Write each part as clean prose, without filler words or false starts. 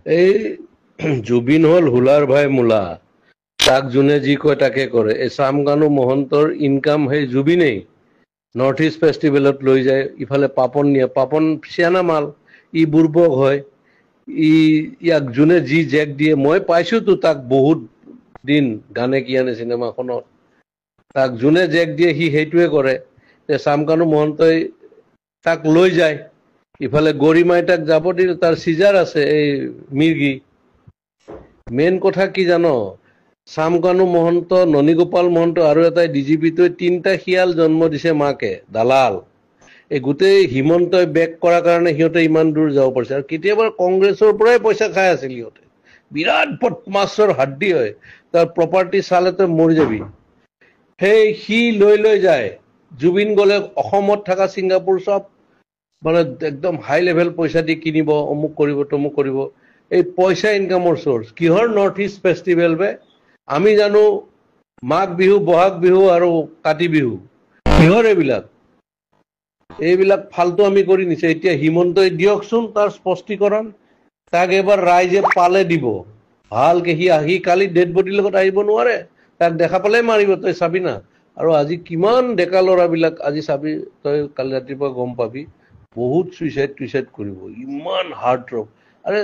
এই জুবিন হল হুলাৰ ভাই মূলা, তাক যোনে যি কয় তাকে কৰে। এই চামকানু মহন্তৰ ইনকাম সেই জুবিনেই নৰ্থ ইষ্ট ফেষ্টিভেলত লৈ যায়, ইফালে পাপন নিয়ে, পাপন চিয়ানা মাল, ই বুৰ্বক হয়, ই ইয়াক যোনে যি জেক দিয়ে, মই পাইছোতো তাক বহুত দিন গানে কি আনে চিনেমাখনত, তাক যোনে জেক দিয়ে সি সেইটোৱে কৰে। চামকানু মহন্তই তাক লৈ যায়, ইফালে গৰিমাই তাক যাব দিল, তাৰ চিজাৰ আছে এই মিৰ্গি। মেইন কথা কি জানো, চামকানু মহন্ত, ননীগোপাল মহন্ত আৰু এটাই ডিজিপিটোৱে 3টা শিয়াল জন্ম দিছে মাকে, দালাল। এই গোটেই হিমন্তই বেক কৰাৰ কাৰণে সিহঁতে ইমান দূৰ যাব পাৰিছে। আৰু কেতিয়াবা কংগ্ৰেছৰ পৰাই পইচা খাই আছিল সিহঁতে, বিৰাট বদমাছৰ হাড্ডি হয়, তাৰ প্ৰপাৰ্টি চালে তই মৰি যাবি। সেই সি লৈ যায়, জুবিন গলে অসমত থকা ছিংগাপুৰ চব মানে একদম হাই লেভেল পইচা দি কিনিব, অমুক কৰিব তমুক কৰিব। এই পইচা ইনকামৰ চ'ৰ্চ কিহৰ? নৰ্থ ইষ্ট ফেষ্টিভেল বে। আমি জানো মাঘ বিহু, বহাগ বিহু আৰু কাতি বিহু, কিহৰ এইবিলাক? এইবিলাক ফাল্টু আমি কৰি নিছে। এতিয়া হিমন্তই দিয়কচোন তাৰ স্পষ্টীকৰণ, তাক এবাৰ ৰাইজে পালে দিব ভালকে। সি আহি কালি ডেড বডিৰ লগত আহিব নোৱাৰে, তাক দেখা পালে মাৰিব, তই চাবি না। আৰু আজি কিমান ডেকা ল'ৰাবিলাক, আজি চাবি তই, কালি ৰাতিপুৱা গম পাবি, বহুত চুইচাইড কৰিব, ইমান হাৰ্ট ড্ৰপ। আৰে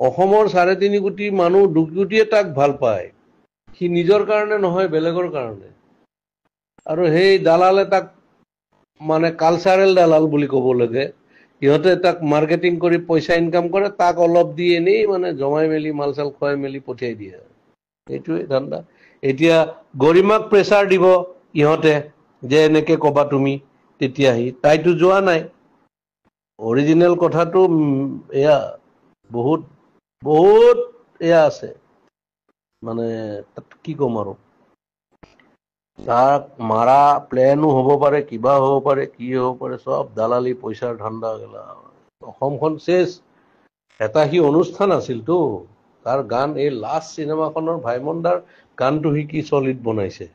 অসমৰ 3.5 কোটি মানুহ 2 কোটিয়ে তাক ভাল পায়, সি নিজৰ কাৰণে নহয়, বেলেগৰ কাৰণে। আৰু সেই দালালে তাক মানে কালচাৰেল দালাল বুলি ক'ব লাগে, সিহঁতে তাক মাৰ্কেটিং কৰি পইচা ইনকাম কৰে, তাক অলপ দি এনেই মানে জমাই মেলি মাল চাল খুৱাই মেলি পঠিয়াই দিয়ে। এইটোৱে ধান্দা। এতিয়া গৰিমাক প্ৰেছাৰ দিব ইহঁতে যে এনেকে কবা তুমি, তেতিয়াহি তাইতো যোৱা নাই। অৰিজিনেল কথাটো এয়া বহুত বহুত এয়া আছে, মানে তাত কি ক'ম আৰু। তাক মাৰা প্লেনো হ'ব পাৰে, কিবা হ'ব পাৰে, কি হ'ব পাৰে, চব দালালি পইচাৰ ধান্দা গেলা। অসমখন চেচ। এটা সি অনুষ্ঠান আছিলতো, তাৰ গান, এই লাষ্ট চিনেমাখনৰ ভাইমন দাৰ গানটো সি কি চলিড বনাইছে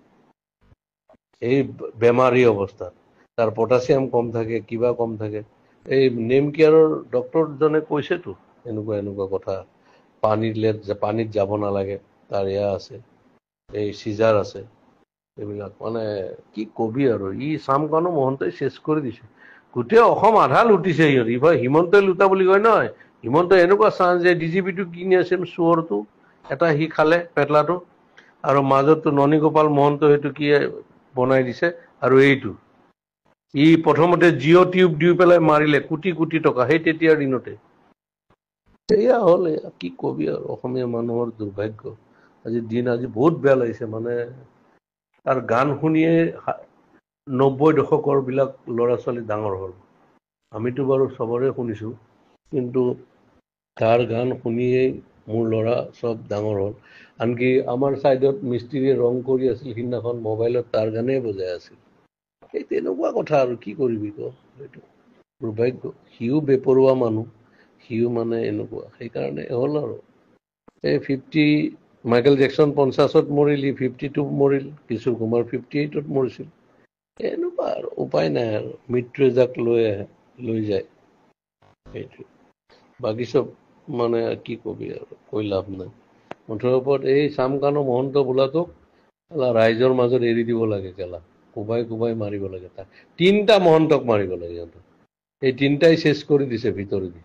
এই বেমাৰী অৱস্থাত। তাৰ পটাছিয়াম কম থাকে, কিবা কম থাকে। এই নেম কেয়াৰৰ ডক্টৰজনে কৈছেতো এনেকুৱা এনেকুৱা কথা, পানীত যাব নালাগে, তাৰ এয়া আছে, এই চিজাৰ আছে, এইবিলাক মানে কি কবি আৰু। ই চামকানু মহন্তই চেচ কৰি দিছে গোটেই অসম, আধা লুটিছে সিহঁত। ইফালে হিমন্তই লুটা বুলি কয় নহয়, হিমন্তই এনেকুৱা চান্স যে ডিজিপিটো কিনি আছে চোৰটো এটা, সি খালে পেটলাটো। আৰু মাজতো ননীগোপাল মহন্ত সেইটো কি বনাই দিছে। আৰু এইটো ই প্ৰথমতে জিঅ' টিউব দি পেলাই মাৰিলে কোটি কোটি টকা, সেই তেতিয়াৰ দিনতে। এয়া হ'ল, এয়া কি কবি আৰু, অসমীয়া মানুহৰ দুৰ্ভাগ্য। আজি দিন আজি বহুত বেয়া লাগিছে, মানে তাৰ গান শুনিয়ে 90 দশকৰ বিলাক ল'ৰা ছোৱালী ডাঙৰ হ'ল। আমিতো বাৰু চবৰে শুনিছো, কিন্তু তাৰ গান শুনিয়েই মোৰ ল'ৰা চব ডাঙৰ হ'ল। আনকি আমাৰ চাইডত মিস্ত্ৰীয়ে ৰং কৰি আছিল, সিদিনাখন মোবাইলত তাৰ গানেই বজাই আছিল। এই তেনেকুৱা কথা আৰু কি কৰিবি ক, এইটো দুৰ্ভাগ্য। সিও বেপৰুৱা মানুহ, সিও মানে এনেকুৱা, সেইকাৰণে হ'ল আৰু। এই মাইকেল জেকচন 50ত মৰিল, ই 52 মৰিল, কিশোৰ কুমাৰ 58ত মৰিছিল। এনেকুৱা আৰু উপায় নাই আৰু, মৃত্যুৱে যাক লৈ আহে লৈ যায়, সেইটো। বাকী চব মানে কি কবি আৰু, কৈ লাভ নাই। মুঠৰ ওপৰত এই চামকানু মহন্ত বোলাটোক ৰাইজৰ মাজত এৰি দিব লাগে, কেলা কোবাই কোবাই মাৰিব লাগে। তাক 3টা মহন্তক মাৰিব লাগে সিহঁতক, এই 3টাই চেচ কৰি দিছে ভিতৰেদি।